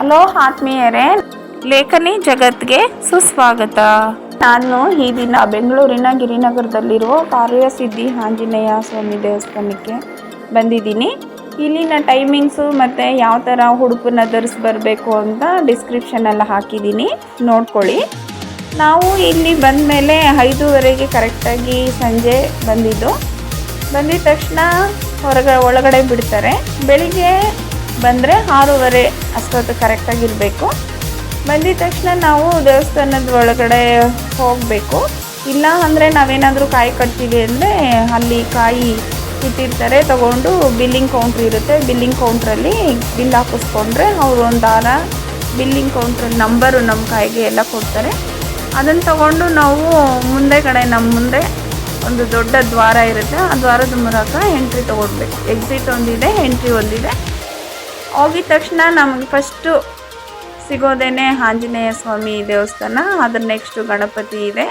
Hello ಆತ್ಮೀಯರೇ, ಲೇಖನಿ ಜಗತ್ಗೆ ಸುಸ್ವಾಗತ. ನಾನು ಈ ದಿನ ಬೆಂಗಳೂರಿನ ಗಿರಿನಗರದಲ್ಲಿರುವ ಕಾರ್ಯಸಿದ್ಧಿ ಆಂಜನೇಯ ಸ್ವಾಮಿ ದೇವಸ್ಥಾನಕ್ಕೆ ಬಂದಿದ್ದೀನಿ. ಇಲ್ಲಿನ ಟೈಮಿಂಗ್ಸು ಮತ್ತು ಯಾವ ಥರ ಉಡುಪನ್ನ ಧರಿಸಿ ಬರಬೇಕು ಅಂತ ಡಿಸ್ಕ್ರಿಪ್ಷನಲ್ಲಿ ಹಾಕಿದ್ದೀನಿ, ನೋಡ್ಕೊಳ್ಳಿ. ನಾವು ಇಲ್ಲಿ ಬಂದ ಮೇಲೆ 5:30ಗೆ ಕರೆಕ್ಟಾಗಿ ಸಂಜೆ ಬಂದಿದ್ದ ತಕ್ಷಣ ಒಳಗಡೆ ಬಿಡ್ತಾರೆ. ಬೆಳಿಗ್ಗೆ ಬಂದರೆ 6:30 ಅಷ್ಟೊತ್ತು ಕರೆಕ್ಟಾಗಿರಬೇಕು. ಬಂದಿದ ತಕ್ಷಣ ನಾವು ದೇವಸ್ಥಾನದ ಒಳಗಡೆ ಹೋಗಬೇಕು. ಇಲ್ಲ ಅಂದರೆ ನಾವೇನಾದರೂ ಕಾಯಿ ಕಟ್ತೀವಿ ಅಂದರೆ ಅಲ್ಲಿ ಕಾಯಿ ಇಟ್ಟಿರ್ತಾರೆ, ತೊಗೊಂಡು ಬಿಲ್ಲಿಂಗ್ ಕೌಂಟ್ರ್ ಇರುತ್ತೆ. ಬಿಲ್ಲಿಂಗ್ ಕೌಂಟ್ರಲ್ಲಿ ಬಿಲ್ ಹಾಕಿಸ್ಕೊಂಡ್ರೆ ಅವರು ಒಂದು ದಾರ ಬಿಲ್ಲಿಂಗ್ ಕೌಂಟ್ರಲ್ಲಿ ನಂಬರು ನಮ್ಮ ಕಾಯಿಗೆ ಎಲ್ಲ ಕೊಡ್ತಾರೆ. ಅದನ್ನು ತೊಗೊಂಡು ನಾವು ನಮ್ಮ ಮುಂದೆ ಒಂದು ದೊಡ್ಡ ದ್ವಾರ ಇರುತ್ತೆ. ಆ ದ್ವಾರದ ಮೂಲಕ ಎಂಟ್ರಿ ತೊಗೊಳ್ಬೇಕು. ಎಕ್ಸಿಟ್ ಒಂದಿದೆ, ಎಂಟ್ರಿ ಒಂದಿದೆ. ಹೋಗಿದ ತಕ್ಷಣ ನಮಗೆ ಫಸ್ಟು ಸಿಗೋದೇನೆ ಆಂಜನೇಯ ಸ್ವಾಮಿ ದೇವಸ್ಥಾನ. ಅದ್ರ ನೆಕ್ಸ್ಟು ಗಣಪತಿ ಇದೆ.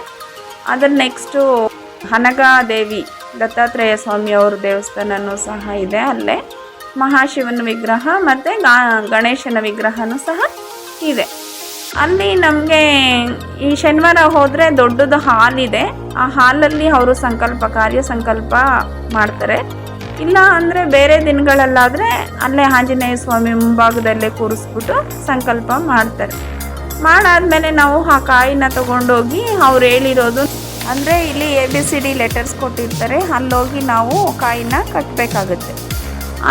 ಅದ್ರ ನೆಕ್ಸ್ಟು ಹನಗಾದೇವಿ ದತ್ತಾತ್ರೇಯ ಸ್ವಾಮಿ ಅವ್ರ ದೇವಸ್ಥಾನವೂ ಸಹ ಇದೆ. ಅಲ್ಲೇ ಮಹಾಶಿವನ ವಿಗ್ರಹ ಮತ್ತು ಗಣೇಶನ ವಿಗ್ರಹವೂ ಸಹ ಇದೆ. ಅಲ್ಲಿ ನಮಗೆ ಈ ಶನಿವಾರ ಹೋದರೆ ದೊಡ್ಡದು ಹಾಲ್ ಇದೆ. ಆ ಹಾಲಲ್ಲಿ ಅವರು ಕಾರ್ಯ ಸಂಕಲ್ಪ ಮಾಡ್ತಾರೆ. ಇಲ್ಲ ಅಂದರೆ ಬೇರೆ ದಿನಗಳಲ್ಲಾದರೆ ಅಲ್ಲೇ ಆಂಜನೇಯ ಸ್ವಾಮಿ ಮುಂಭಾಗದಲ್ಲೇ ಕೂರಿಸ್ಬಿಟ್ಟು ಸಂಕಲ್ಪ ಮಾಡ್ತಾರೆ. ಮಾಡಾದಮೇಲೆ ನಾವು ಆ ಕಾಯಿನ ತೊಗೊಂಡೋಗಿ ಅವ್ರು ಹೇಳಿರೋದು ಅಂದರೆ ಇಲ್ಲಿ ABCD ಲೆಟರ್ಸ್ ಕೊಟ್ಟಿರ್ತಾರೆ, ಅಲ್ಲೋಗಿ ನಾವು ಕಾಯಿನ ಕಟ್ಟಬೇಕಾಗುತ್ತೆ.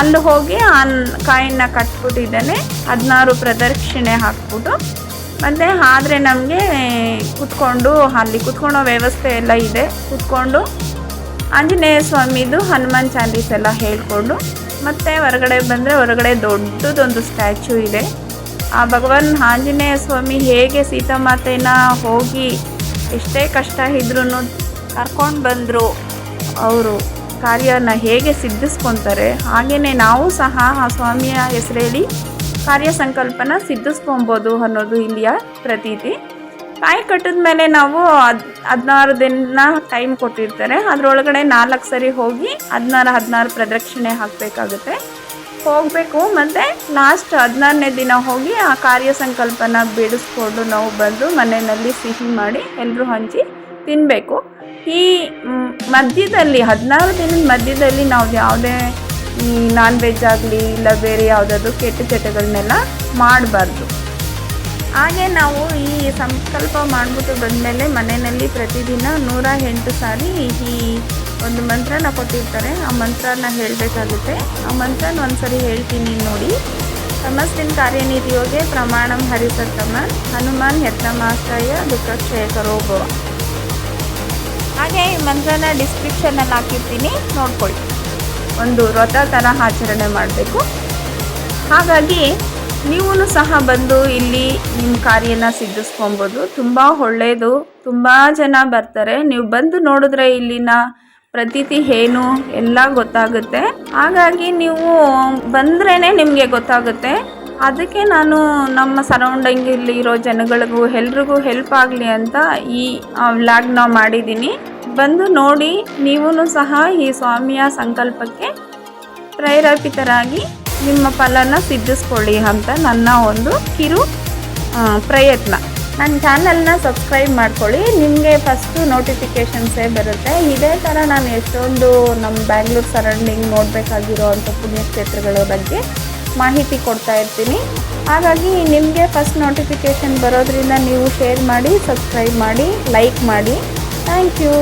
ಅಲ್ಲಿ ಹೋಗಿ ಆ ಕಾಯಿನ ಕಟ್ಬಿಟ್ಟಿದ್ದಾನೆ 16 ಪ್ರದಕ್ಷಿಣೆ ಹಾಕ್ಬಿಟ್ಟು ಮತ್ತು ಆದರೆ ನಮಗೆ ಅಲ್ಲಿ ಕುತ್ಕೊಳ್ಳೋ ವ್ಯವಸ್ಥೆ ಎಲ್ಲ ಇದೆ. ಕುತ್ಕೊಂಡು ಆಂಜನೇಯ ಸ್ವಾಮಿದು ಹನುಮಾನ್ ಚಾಲೀಸ್ ಎಲ್ಲ ಹೇಳಿಕೊಂಡು ಮತ್ತು ಹೊರಗಡೆ ಬಂದರೆ ಹೊರಗಡೆ ದೊಡ್ಡದೊಂದು ಸ್ಟ್ಯಾಚ್ಯೂ ಇದೆ. ಆ ಭಗವಾನ್ ಆಂಜನೇಯ ಸ್ವಾಮಿ ಹೇಗೆ ಸೀತಾಮಾತೆನ ಹೋಗಿ ಎಷ್ಟೇ ಕಷ್ಟ ಇದ್ರೂ ಕರ್ಕೊಂಡು ಬಂದರು, ಅವರು ಕಾರ್ಯನ ಹೇಗೆ ಸಿದ್ಧಿಸ್ಕೊತಾರೆ, ಹಾಗೆಯೇ ನಾವು ಸಹ ಆ ಸ್ವಾಮಿಯ ಹೆಸರೇಳಿ ಕಾರ್ಯ ಸಂಕಲ್ಪನ ಸಿದ್ಧಿಸ್ಕೊಬೋದು ಅನ್ನೋದು ಇಲ್ಲಿಯ ಪ್ರತೀತಿ. ಕಾಯಿ ಕಟ್ಟಿದ ಮೇಲೆ ನಾವು 16 ದಿನ ಟೈಮ್ ಕೊಟ್ಟಿರ್ತಾರೆ. ಅದರೊಳಗಡೆ 4 ಸರಿ ಹೋಗಿ 16 ಪ್ರದಕ್ಷಿಣೆ ಹಾಕಬೇಕಾಗುತ್ತೆ, ಹೋಗಬೇಕು. ಮತ್ತು ಲಾಸ್ಟ್ 14ನೇ ದಿನ ಹೋಗಿ ಆ ಕಾರ್ಯ ಸಂಕಲ್ಪನ ಬಿಡಿಸ್ಕೊಂಡು ನಾವು ಬಂದು ಮನೆಯಲ್ಲಿ ಸಿಹಿ ಮಾಡಿ ಎಲ್ಲರೂ ಹಂಚಿ ತಿನ್ನಬೇಕು. ಈ ಮಧ್ಯದಲ್ಲಿ 16 ದಿನದ ಮಧ್ಯದಲ್ಲಿ ನಾವು ಯಾವುದೇ ನಾನ್ ವೆಜ್ ಆಗಲಿ ಇಲ್ಲ ಬೇರೆ ಯಾವುದಾದ್ರು ಕೆಟ್ಟ ಚಟಗಳನ್ನೆಲ್ಲ ಮಾಡಬಾರ್ದು. ಹಾಗೆ ನಾವು ಈ ಸಂಕಲ್ಪ ಮಾಡಿಬಿಟ್ಟು ಬಂದಮೇಲೆ ಮನೆಯಲ್ಲಿ ಪ್ರತಿದಿನ 108 ಸಾರಿ ಈ ಒಂದು ಮಂತ್ರನ ಕೊಟ್ಟಿರ್ತಾರೆ. ಆ ಮಂತ್ರನ ಹೇಳಬೇಕಾಗುತ್ತೆ. ಆ ಮಂತ್ರನ ಒಂದ್ಸರಿ ಹೇಳ್ತೀನಿ ನೋಡಿ. ತಮಸ್ಸಿನ ಕಾರ್ಯನಿಧಿಯೋಗೆ ಪ್ರಮಾಣಂ ಹರಿಸತ್ತಮ ಹನುಮಾನ್ ಯತ್ನಮಾಶ್ರಯ ದುಃಖಕ್ಷಯ ಕರೋಭವ. ಹಾಗೆ ಈ ಮಂತ್ರನ ಡಿಸ್ಕ್ರಿಪ್ಷನಲ್ಲಿ ಹಾಕಿರ್ತೀನಿ, ನೋಡ್ಕೊಳ್ಳಿ. ಒಂದು ವ್ರತ ಥರ ಆಚರಣೆ ಮಾಡಬೇಕು. ಹಾಗಾಗಿ ನೀವು ಸಹ ಬಂದು ಇಲ್ಲಿ ನಿಮ್ಮ ಕಾರ್ಯನ ಸಿದ್ಧಿಸ್ಕೊಬೋದು. ತುಂಬ ಒಳ್ಳೆಯದು. ತುಂಬ ಜನ ಬರ್ತಾರೆ. ನೀವು ಬಂದು ನೋಡಿದ್ರೆ ಇಲ್ಲಿನ ಪ್ರತೀತಿ ಏನು ಎಲ್ಲ ಗೊತ್ತಾಗುತ್ತೆ. ಹಾಗಾಗಿ ನೀವು ಬಂದ್ರೇ ನಿಮಗೆ ಗೊತ್ತಾಗುತ್ತೆ. ಅದಕ್ಕೆ ನಾನು ನಮ್ಮ ಸರೌಂಡಿಂಗಲ್ಲಿ ಇರೋ ಜನಗಳಿಗೂ ಎಲ್ರಿಗೂ ಹೆಲ್ಪ್ ಆಗಲಿ ಅಂತ ಈ ವ್ಲಾಗ್ನ ಮಾಡಿದ್ದೀನಿ. ಬಂದು ನೋಡಿ, ನೀವು ಸಹ ಈ ಸ್ವಾಮಿಯ ಸಂಕಲ್ಪಕ್ಕೆ ಪ್ರೇರೇಪಿತರಾಗಿ ನಿಮ್ಮ ಫಲನ ಸಿದ್ಧಿಸ್ಕೊಳ್ಳಿ ಅಂತ ನನ್ನ ಒಂದು ಕಿರು ಪ್ರಯತ್ನ. ನನ್ನ ಚಾನಲ್ನ ಸಬ್ಸ್ಕ್ರೈಬ್ ಮಾಡ್ಕೊಳ್ಳಿ, ನಿಮಗೆ ಫಸ್ಟು ನೋಟಿಫಿಕೇಷನ್ಸೇ ಬರುತ್ತೆ. ಇದೇ ಥರ ನಾನು ಎಷ್ಟೊಂದು ನಮ್ಮ ಬ್ಯಾಂಗ್ಳೂರು ಸರೌಂಡಿಂಗ್ ನೋಡಬೇಕಾಗಿರೋ ಅಂಥ ಪುಣ್ಯಕ್ಷೇತ್ರಗಳ ಬಗ್ಗೆ ಮಾಹಿತಿ ಕೊಡ್ತಾ ಇರ್ತೀನಿ. ಹಾಗಾಗಿ ನಿಮಗೆ ಫಸ್ಟ್ ನೋಟಿಫಿಕೇಷನ್ ಬರೋದ್ರಿಂದ ನೀವು ಶೇರ್ ಮಾಡಿ, ಸಬ್ಸ್ಕ್ರೈಬ್ ಮಾಡಿ, ಲೈಕ್ ಮಾಡಿ. Thank you.